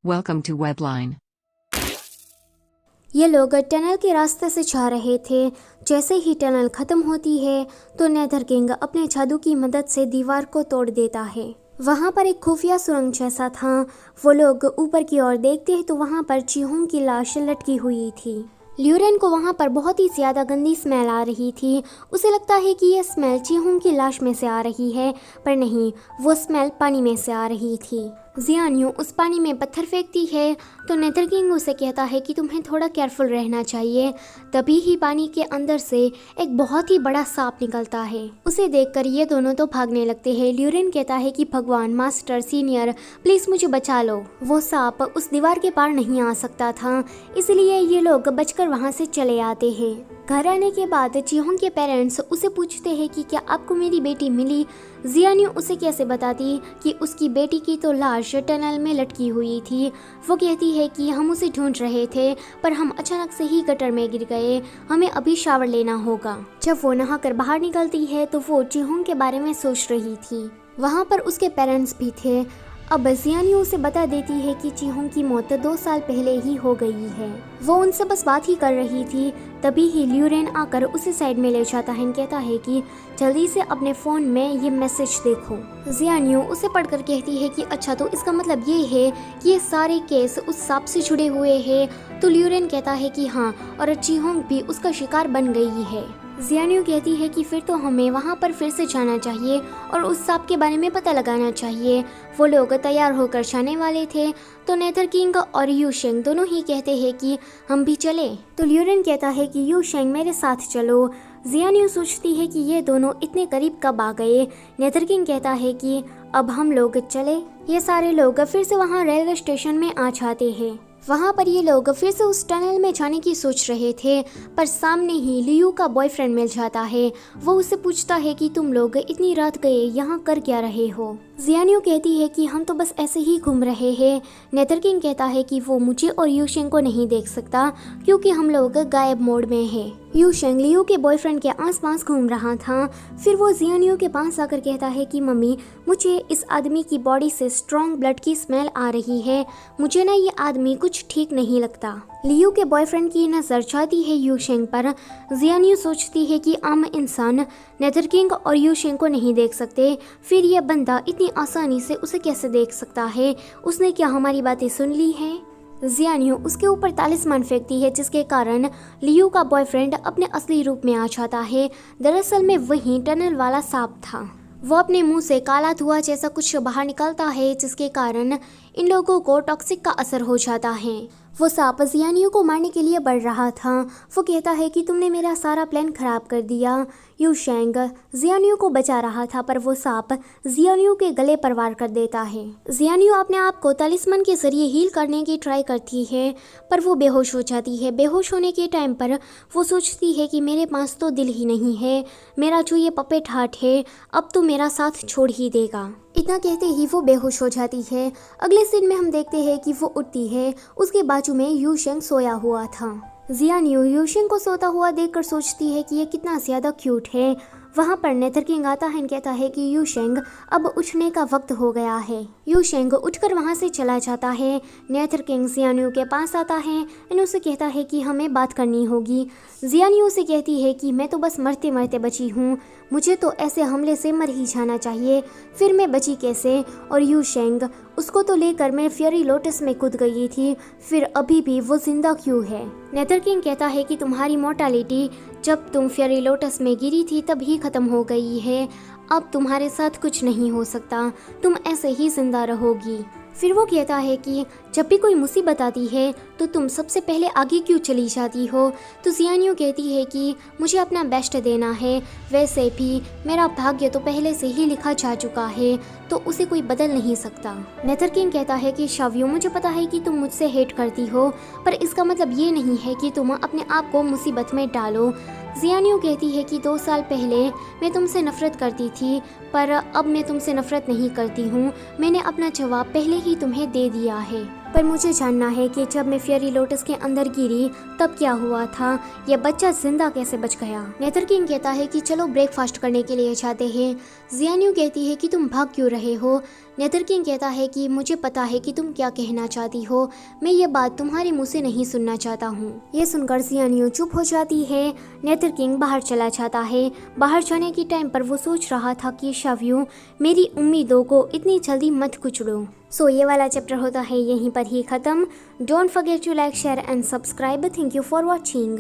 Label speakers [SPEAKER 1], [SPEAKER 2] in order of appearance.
[SPEAKER 1] Welcome to Webline.
[SPEAKER 2] ये लोग tunnel के रास्ते से जा रहे थे। जैसे ही टनल खत्म होती है तो नेदर किंग अपने जादू की मदद से दीवार को तोड़ देता है। वहाँ पर एक खुफिया सुरंग जैसा था। वो लोग ऊपर की ओर देखते हैं तो वहाँ पर चीहोंग की लाश लटकी हुई थी। ल्यूरेन को वहाँ पर बहुत ही ज़्यादा गंदी स्मेल आ रही थी। उसे लगता है कि यह स्मेल चीहोंग की लाश में से आ रही है, पर नहीं, वो स्मेल पानी में से आ रही थी। जियान्यू उस पानी में पत्थर फेंकती है तो नेदर किंग उसे कहता है कि तुम्हें थोड़ा केयरफुल रहना चाहिए। तभी ही पानी के अंदर से एक बहुत ही बड़ा सांप निकलता है। उसे देखकर ये दोनों तो भागने लगते हैं। ल्यूरेन कहता है कि भगवान, मास्टर, सीनियर, प्लीज मुझे बचा लो। वो सांप उस दीवार के पार नहीं आ सकता था, इसलिए ये लोग बचकर वहाँ से चले आते हैं। घर आने के बाद चीहोंग के पेरेंट्स उसे पूछते हैं कि क्या आपको मेरी बेटी मिली। जियान्यू उसे कैसे बताती कि उसकी बेटी की तो लाश टनल में लटकी हुई थी। वो कहती है कि हम उसे ढूंढ रहे थे पर हम अचानक से ही गटर में गिर गए, हमें अभी शावर लेना होगा। जब वो नहाकर बाहर निकलती है तो वो चीहोंग के बारे में सोच रही थी। वहाँ पर उसके पेरेंट्स भी थे। अब जियान्यू उसे बता देती है कि चीहोंग की मौत 2 साल पहले ही हो गई है। वो उनसे बस बात ही कर रही थी। तभी ही ल्यूरेन आकर उसे साइड में ले जाता है, कहता है कि जल्दी से अपने फ़ोन में ये मैसेज देखो। जियान्यू उसे पढ़कर कहती है कि अच्छा, तो इसका मतलब ये है कि ये सारे केस उस सांप से जुड़े हुए हैं। तो ल्यूरेन कहता है कि हाँ, और चीहोंग भी उसका शिकार बन गई है। जियान्यू कहती है कि फिर तो हमें वहाँ पर फिर से जाना चाहिए और उस सांप के बारे में पता लगाना चाहिए। वो लोग तैयार होकर जाने वाले थे तो नेदर किंग और यू शेंग दोनों ही कहते हैं कि हम भी चले। तो ल्यूरेन कहता है कि यू शेंग मेरे साथ चलो। जियान्यू सोचती है कि ये दोनों इतने करीब कब आ गए। नेदर किंग कहता है कि अब हम लोग चले। ये सारे लोग फिर से वहाँ रेलवे स्टेशन में आ जाते हैं। वहाँ पर ये लोग फिर से उस टनल में जाने की सोच रहे थे, पर सामने ही लियू का बॉयफ्रेंड मिल जाता है। वो उससे पूछता है कि तुम लोग इतनी रात गए यहाँ कर क्या रहे हो। जियान्यू कहती है कि हम तो बस ऐसे ही घूम रहे हैं। नेदर किंग कहता है कि वो मुझे और यू शेंग को नहीं देख सकता क्योंकि हम लोग गायब मोड में हैं। यू शेंग लियू के बॉयफ्रेंड के आसपास घूम रहा था। फिर वो जियान्यू के पास आकर कहता है कि मम्मी, मुझे इस आदमी की बॉडी से स्ट्रॉन्ग ब्लड की स्मेल आ रही है। मुझे ना ये आदमी कुछ ठीक नहीं लगता। लियू के बॉयफ्रेंड की नजर जाती है यू शेंग पर। जियान्यू सोचती है कि आम इंसान नेदर किंग और यू शेंग को नहीं देख सकते, फिर यह बंदा इतनी आसानी से उसे कैसे देख सकता है। उसने क्या हमारी बातें सुन ली हैं? जियान्यू उसके ऊपर तालिस्मान फेंकती है, जिसके कारण लियू का बॉयफ्रेंड अपने असली रूप में आ जाता है। दरअसल में वही टनल वाला सांप था। वो अपने मुंह से काला धुआं जैसा कुछ बाहर निकलता है, जिसके कारण इन लोगों को टॉक्सिक का असर हो जाता है। वो सांप जियान्यू को मारने के लिए बढ़ रहा था। वो कहता है कि तुमने मेरा सारा प्लान खराब कर दिया। यू शेंग जियान्यू को बचा रहा था, पर वो सांप जियान्यू के गले पर वार कर देता है। जियान्यू अपने आप को तालिस्मान के जरिए हील करने की ट्राई करती है, पर वो बेहोश हो जाती है। बेहोश होने के टाइम पर वो सोचती है कि मेरे पास तो दिल ही नहीं है, मेरा जो ये पपेट हार्ट है अब तो मेरा साथ छोड़ ही देगा। इतना कहते ही वो बेहोश हो जाती है। अगले सीन में हम देखते हैं कि वो उठती है। उसके बाजू में यू शेंग सोया हुआ था। जियान्यू यू शेंग को सोता हुआ देखकर सोचती है कि ये कितना ज़्यादा क्यूट है। वहाँ पर नेदर किंग आता है और कहता है कि यू शेंग अब उठने का वक्त हो गया है। यू शेंग उठकर वहाँ से चला जाता है। नेदर किंग जियान्यू के पास आता है और उसे कहता है कि हमें बात करनी होगी। जियान्यू से कहती है कि मैं तो बस मरते मरते बची हूँ, मुझे तो ऐसे हमले से मर ही जाना चाहिए, फिर मैं बची कैसे? और यू शेंग, उसको तो लेकर मैं फेयरी लोटस में कूद गई थी, फिर अभी भी वो जिंदा क्यों है? नेदर किंग कहता है कि तुम्हारी मोर्टालिटी जब तुम फेयरी लोटस में गिरी थी तब ही खत्म हो गई है। अब तुम्हारे साथ कुछ नहीं हो सकता, तुम ऐसे ही जिंदा रहोगी। फिर वो कहता है कि जब भी कोई मुसीबत आती है तो तुम सबसे पहले आगे क्यों चली जाती हो? तो जियान्यू कहती है कि मुझे अपना बेस्ट देना है, वैसे भी मेरा भाग्य तो पहले से ही लिखा जा चुका है, तो उसे कोई बदल नहीं सकता। नेदर किंग कहता है कि शावियो, मुझे पता है कि तुम मुझसे हेट करती हो, पर इसका मतलब ये नहीं है कि तुम अपने आप को मुसीबत में डालो। जियान्यू कहती है कि 2 साल पहले मैं तुमसे नफरत करती थी, पर अब मैं तुमसे नफरत नहीं करती हूँ। मैंने अपना जवाब पहले ही तुम्हें दे दिया है। पर मुझे जानना है कि जब मैं फेयरी लोटस के अंदर गिरी तब क्या हुआ था, यह बच्चा जिंदा कैसे बच गया। नेदर किंग कहता है कि चलो ब्रेकफास्ट करने के लिए जाते हैं। जियान्यू कहती है कि तुम भाग क्यों रहे हो। नेदर किंग कहता है कि मुझे पता है कि तुम क्या कहना चाहती हो, मैं ये बात तुम्हारे मुंह से नहीं सुनना चाहता हूँ। ये सुनकर जियान्यू चुप हो जाती है। नेदर किंग बाहर चला जाता है। बाहर जाने के टाइम पर वो सोच रहा था कि शाव्यू, मेरी उम्मीदों को इतनी जल्दी मत कुचलो। सो ये वाला चैप्टर होता है यहीं पर ही ख़त्म। Don't forget to like, share and subscribe. Thank you for watching.